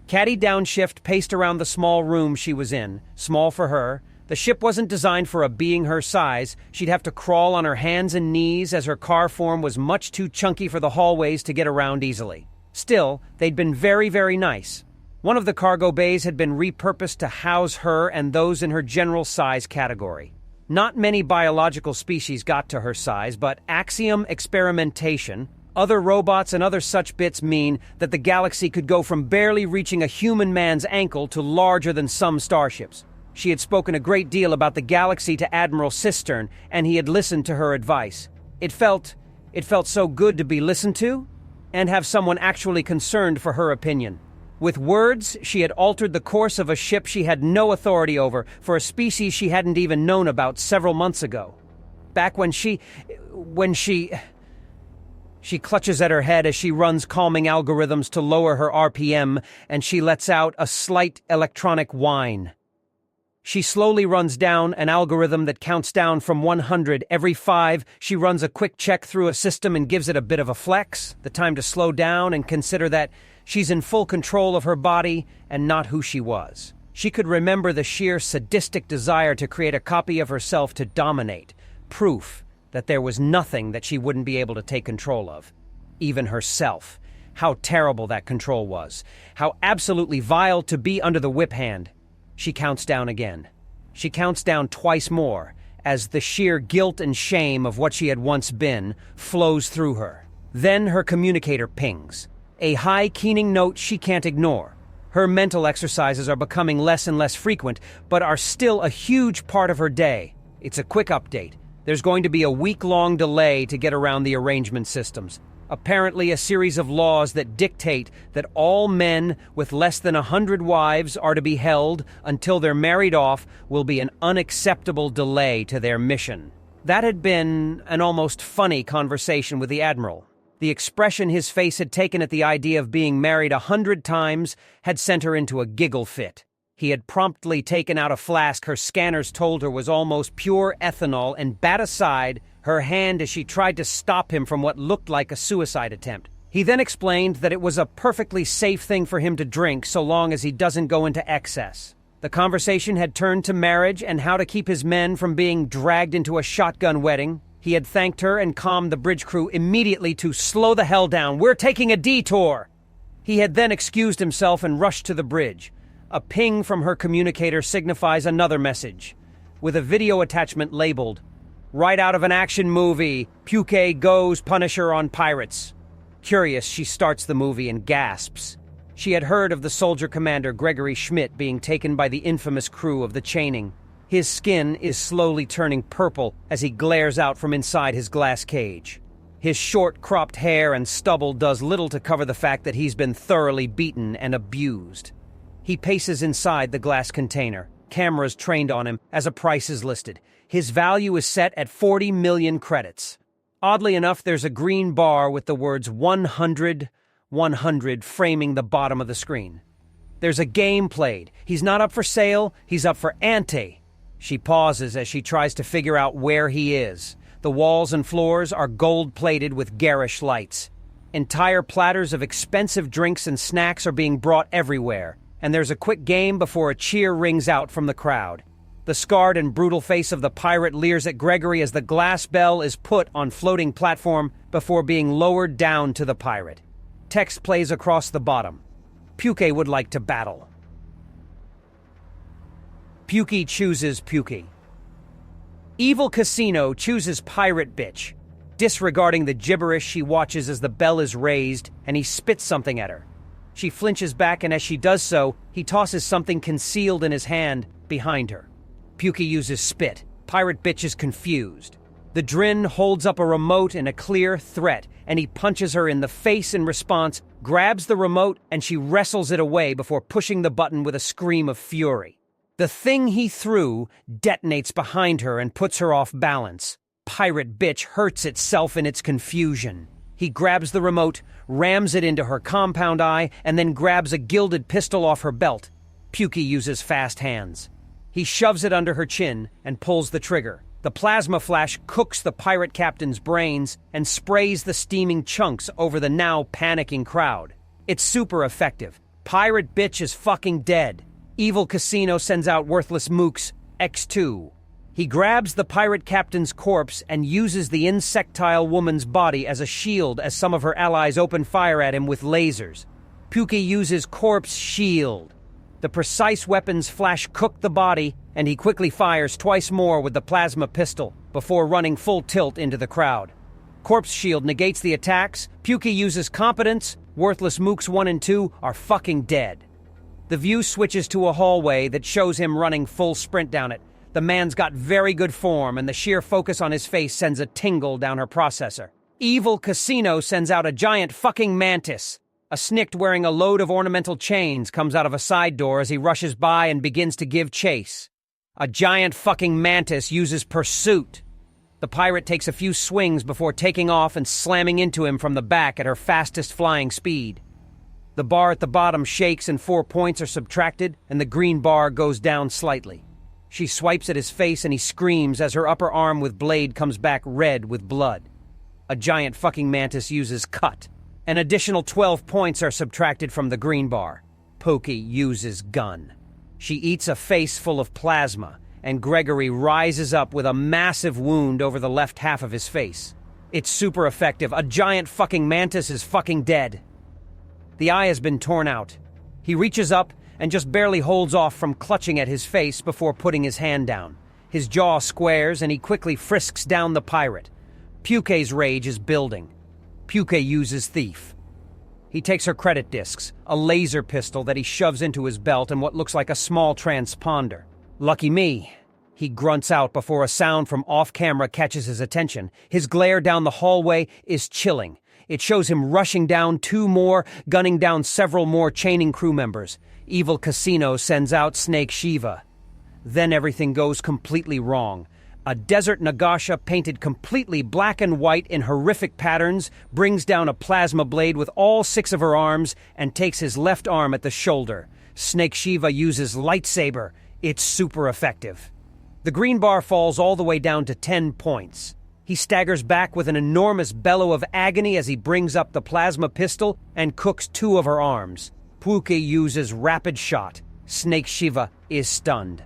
Kati Downshift paced around the small room she was in, small for her. The ship wasn't designed for a being her size. She'd have to crawl on her hands and knees as her car form was much too chunky for the hallways to get around easily. Still, they'd been very, very nice. One of the cargo bays had been repurposed to house her and those in her general size category. Not many biological species got to her size, but axiom experimentation, other robots and other such bits mean that the galaxy could go from barely reaching a human man's ankle to larger than some starships. She had spoken a great deal about the galaxy to Admiral Cistern, and he had listened to her advice. It felt so good to be listened to and have someone actually concerned for her opinion. With words, she had altered the course of a ship she had no authority over for a species she hadn't even known about several months ago. Back when she clutches at her head as she runs calming algorithms to lower her RPM, and she lets out a slight electronic whine. She slowly runs down an algorithm that counts down from 100 every 5. She runs a quick check through a system and gives it a bit of a flex, the time to slow down and consider that she's in full control of her body and not who she was. She could remember the sheer sadistic desire to create a copy of herself to dominate, proof that there was nothing that she wouldn't be able to take control of. Even herself. How terrible that control was. How absolutely vile to be under the whip hand. She counts down again. She counts down twice more, as the sheer guilt and shame of what she had once been flows through her. Then her communicator pings. A high keening note she can't ignore. Her mental exercises are becoming less and less frequent, but are still a huge part of her day. It's a quick update. There's going to be a week-long delay to get around the arrangement systems. Apparently a series of laws that dictate that all men with less than 100 wives are to be held until they're married off will be an unacceptable delay to their mission. That had been an almost funny conversation with the Admiral. The expression his face had taken at the idea of being married 100 times had sent her into a giggle fit. He had promptly taken out a flask her scanners told her was almost pure ethanol and bat aside her hand as she tried to stop him from what looked like a suicide attempt. He then explained that it was a perfectly safe thing for him to drink so long as he doesn't go into excess. The conversation had turned to marriage and how to keep his men from being dragged into a shotgun wedding. He had thanked her and calmed the bridge crew immediately to slow the hell down. We're taking a detour! He had then excused himself and rushed to the bridge. A ping from her communicator signifies another message, with a video attachment labeled, "Right out of an action movie, Puke goes Punisher on pirates." Curious, she starts the movie and gasps. She had heard of the soldier commander Gregory Schmidt being taken by the infamous crew of the Chaining. His skin is slowly turning purple as he glares out from inside his glass cage. His short, cropped hair and stubble does little to cover the fact that he's been thoroughly beaten and abused. He paces inside the glass container, cameras trained on him as a price is listed. His value is set at 40 million credits. Oddly enough, there's a green bar with the words 100, 100 framing the bottom of the screen. There's a game played. He's not up for sale, he's up for ante. She pauses as she tries to figure out where he is. The walls and floors are gold-plated with garish lights. Entire platters of expensive drinks and snacks are being brought everywhere, and there's a quick game before a cheer rings out from the crowd. The scarred and brutal face of the pirate leers at Gregory as the glass bell is put on floating platform before being lowered down to the pirate. Text plays across the bottom. Puke would like to battle. Puke chooses Puke. Evil Casino chooses Pirate Bitch. Disregarding the gibberish, she watches as the bell is raised and he spits something at her. She flinches back, and as she does so, he tosses something concealed in his hand behind her. Puke uses spit. Pirate Bitch is confused. The Drin holds up a remote in a clear threat, and he punches her in the face in response, grabs the remote, and she wrestles it away before pushing the button with a scream of fury. The thing he threw detonates behind her and puts her off balance. Pirate Bitch hurts itself in its confusion. He grabs the remote, rams it into her compound eye, and then grabs a gilded pistol off her belt. Puke uses fast hands. He shoves it under her chin and pulls the trigger. The plasma flash cooks the pirate captain's brains and sprays the steaming chunks over the now panicking crowd. It's super effective. pirate bitch is fucking dead. Evil Casino sends out worthless mooks X2. He grabs the pirate captain's corpse and uses the insectile woman's body as a shield as some of her allies open fire at him with lasers. Pukei uses corpse shield. The precise weapons flash cook the body, and he quickly fires twice more with the plasma pistol before running full tilt into the crowd. Corpse shield negates the attacks. Pukei uses competence. Worthless mooks 1 and 2 are fucking dead. The view switches to a hallway that shows him running full sprint down it. The man's got very good form, and the sheer focus on his face sends a tingle down her processor. Evil Casino sends out a giant fucking mantis. A snikt wearing a load of ornamental chains comes out of a side door as he rushes by and begins to give chase. A giant fucking mantis uses pursuit. The pirate takes a few swings before taking off and slamming into him from the back at her fastest flying speed. The bar at the bottom shakes and 4 points are subtracted, and the green bar goes down slightly. She swipes at his face and he screams as her upper arm with blade comes back red with blood. A giant fucking mantis uses cut. An additional 12 points are subtracted from the green bar. Pukei uses gun. She eats a face full of plasma, and Gregory rises up with a massive wound over the left half of his face. It's super effective. A giant fucking mantis is fucking dead. The eye has been torn out. He reaches up and just barely holds off from clutching at his face before putting his hand down. His jaw squares and he quickly frisks down the pirate. Pukei's rage is building. Pukei uses thief. He takes her credit discs, a laser pistol that he shoves into his belt, and what looks like a small transponder. Lucky me, he grunts out before a sound from off-camera catches his attention. His glare down the hallway is chilling. It shows him rushing down 2 more, gunning down several more chaining crew members. Evil Casino sends out Snake Shiva. Then everything goes completely wrong. A desert Nagasha painted completely black and white in horrific patterns brings down a plasma blade with all 6 of her arms and takes his left arm at the shoulder. Snake Shiva uses lightsaber. It's super effective. The green bar falls all the way down to 10 points. He staggers back with an enormous bellow of agony as he brings up the plasma pistol and cooks 2 of her arms. Pukei uses rapid shot. Snake Shiva is stunned.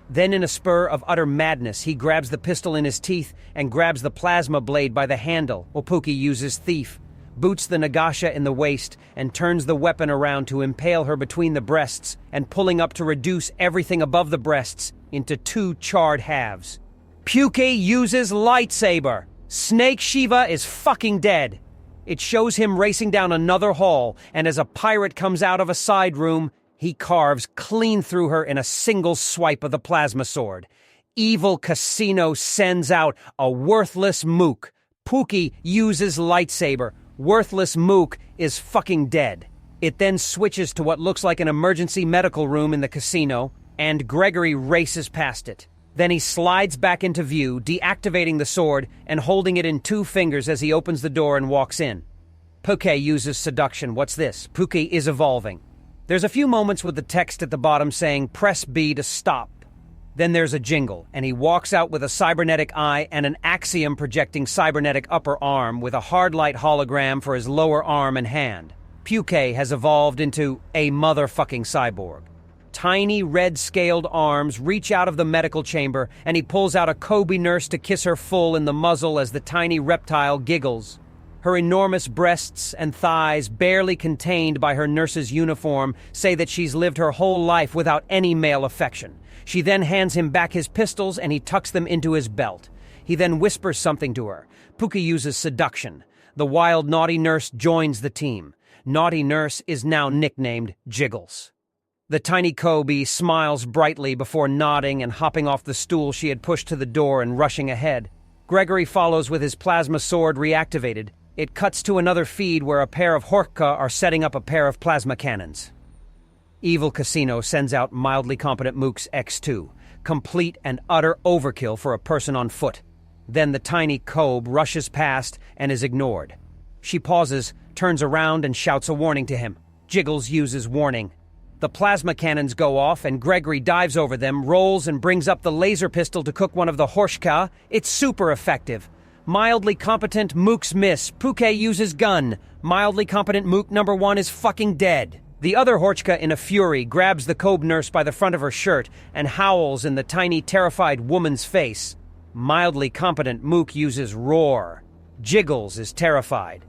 Then in a spur of utter madness, he grabs the pistol in his teeth and grabs the plasma blade by the handle, while Pukei uses thief, boots the Nagasha in the waist, and turns the weapon around to impale her between the breasts and pulling up to reduce everything above the breasts into 2 charred halves. Pukei uses lightsaber. Snake Shiva is fucking dead. It shows him racing down another hall, and as a pirate comes out of a side room, he carves clean through her in a single swipe of the plasma sword. Evil Casino sends out a worthless mook. Pukei uses lightsaber. Worthless mook is fucking dead. It then switches to what looks like an emergency medical room in the casino, and Gregory races past it. Then he slides back into view, deactivating the sword and holding it in 2 fingers as he opens the door and walks in. Pukei uses seduction. What's this? Pukei is evolving. There's a few moments with the text at the bottom saying, "Press B to stop." Then there's a jingle, and he walks out with a cybernetic eye and an axiom projecting cybernetic upper arm with a hard light hologram for his lower arm and hand. Pukei has evolved into a motherfucking cyborg. Tiny red-scaled arms reach out of the medical chamber, and he pulls out a Kobe nurse to kiss her full in the muzzle as the tiny reptile giggles. Her enormous breasts and thighs, barely contained by her nurse's uniform, say that she's lived her whole life without any male affection. She then hands him back his pistols and he tucks them into his belt. He then whispers something to her. Pukei uses seduction. The wild naughty nurse joins the team. Naughty nurse is now nicknamed Jiggles. The tiny Kobe smiles brightly before nodding and hopping off the stool she had pushed to the door and rushing ahead. Gregory follows with his plasma sword reactivated. It cuts to another feed where a pair of Horka are setting up a pair of plasma cannons. Evil Casino sends out mildly competent mooks X2, complete and utter overkill for a person on foot. Then the tiny Kobe rushes past and is ignored. She pauses, turns around and shouts a warning to him. Jiggles uses warning. The plasma cannons go off and Gregory dives over them, rolls and brings up the laser pistol to cook one of the Horshka. It's super effective. Mildly competent mooks miss. Pukei uses gun. Mildly competent mook number 1 is fucking dead. The other Horchka, in a fury, grabs the Kobe nurse by the front of her shirt and howls in the tiny, terrified woman's face. Mildly competent Mook uses roar. Jiggles is terrified.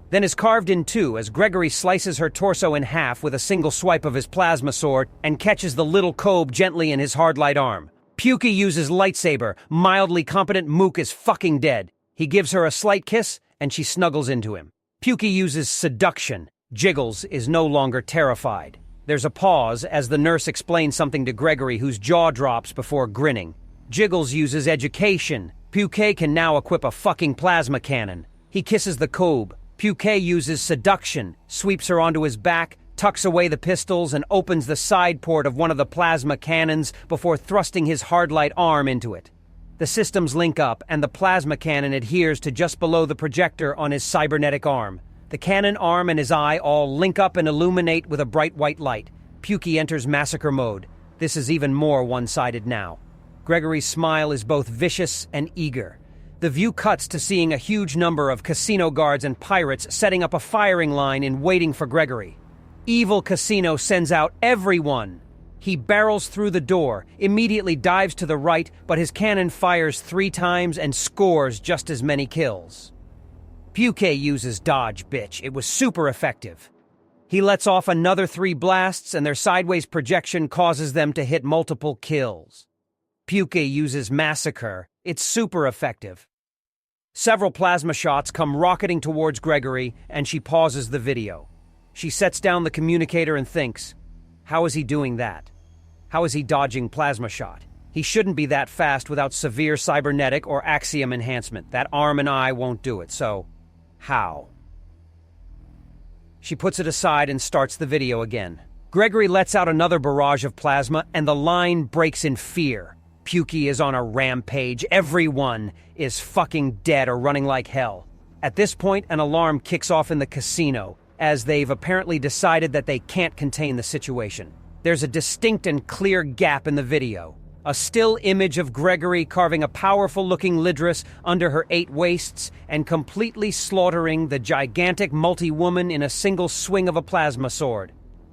Then is carved in two as Gregory slices her torso in half with a single swipe of his plasma sword and catches the little Kobe gently in his hard-light arm. Pukey uses lightsaber. Mildly competent Mook is fucking dead. He gives her a slight kiss and she snuggles into him. Pukey uses seduction. Jiggles is no longer terrified. There's a pause as the nurse explains something to Gregory, whose jaw drops before grinning. Jiggles uses education. Pukey can now equip a fucking plasma cannon. He kisses the Kobe. Pukey uses seduction, sweeps her onto his back, tucks away the pistols, and opens the side port of one of the plasma cannons before thrusting his hard-light arm into it. The systems link up, and the plasma cannon adheres to just below the projector on his cybernetic arm. The cannon arm and his eye all link up and illuminate with a bright white light. Pukey enters massacre mode. This is even more one-sided now. Gregory's smile is both vicious and eager. The view cuts to seeing a huge number of casino guards and pirates setting up a firing line and waiting for Gregory. Evil Casino sends out everyone. He barrels through the door, immediately dives to the right, but his cannon fires 3 times and scores just as many kills. Pukey uses dodge, bitch. It was super effective. He lets off another 3 blasts, and their sideways projection causes them to hit multiple kills. Pukey uses massacre. It's super effective. Several plasma shots come rocketing towards Gregory, and she pauses the video. She sets down the communicator and thinks, how is he doing that? How is he dodging plasma shot? He shouldn't be that fast without severe cybernetic or axiom enhancement. That arm and eye won't do it, so how? She puts it aside and starts the video again. Gregory lets out another barrage of plasma, and the line breaks in fear. Pukey is on a rampage. Everyone is fucking dead or running like hell. At this point, an alarm kicks off in the casino, as they've apparently decided that they can't contain the situation. There's a distinct and clear gap in the video. A still image of Gregory carving a powerful-looking Lidris under her 8 waists and completely slaughtering the gigantic multi-woman in a single swing of a plasma sword.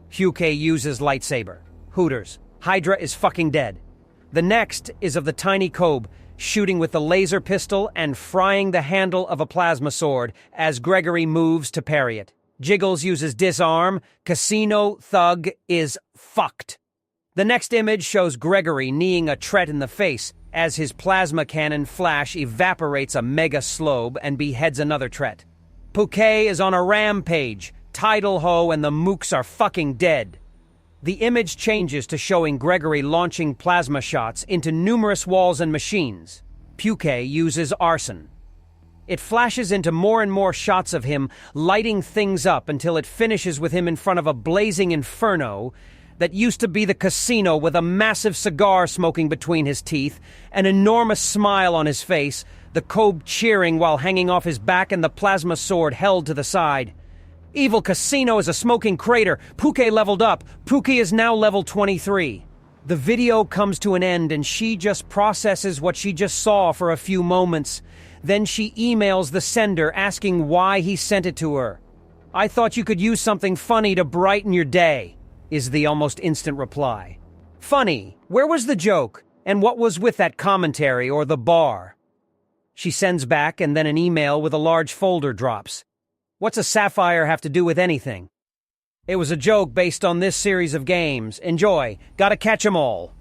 Pukey uses lightsaber. Hooters. Hydra is fucking dead. The next is of the tiny Kobe, shooting with the laser pistol and frying the handle of a plasma sword as Gregory moves to parry it. Jiggles uses disarm. Casino Thug is fucked. The next image shows Gregory kneeing a Tret in the face as his plasma cannon flash evaporates a mega slobe and beheads another Tret. Pukey is on a rampage. Tidal Ho and the Mooks are fucking dead. The image changes to showing Gregory launching plasma shots into numerous walls and machines. Pukey uses arson. It flashes into more and more shots of him lighting things up until it finishes with him in front of a blazing inferno that used to be the casino, with a massive cigar smoking between his teeth, an enormous smile on his face, the Kobe cheering while hanging off his back, and the plasma sword held to the side. Evil Casino is a smoking crater. Pukey leveled up. Pukey is now level 23. The video comes to an end and she just processes what she just saw for a few moments. Then she emails the sender asking why he sent it to her. "I thought you could use something funny to brighten your day," is the almost instant reply. Funny? Where was the joke? And what was with that commentary or the bar? She sends back, and then an email with a large folder drops. What's a sapphire have to do with anything? It was a joke based on this series of games. Enjoy. Gotta catch 'em all.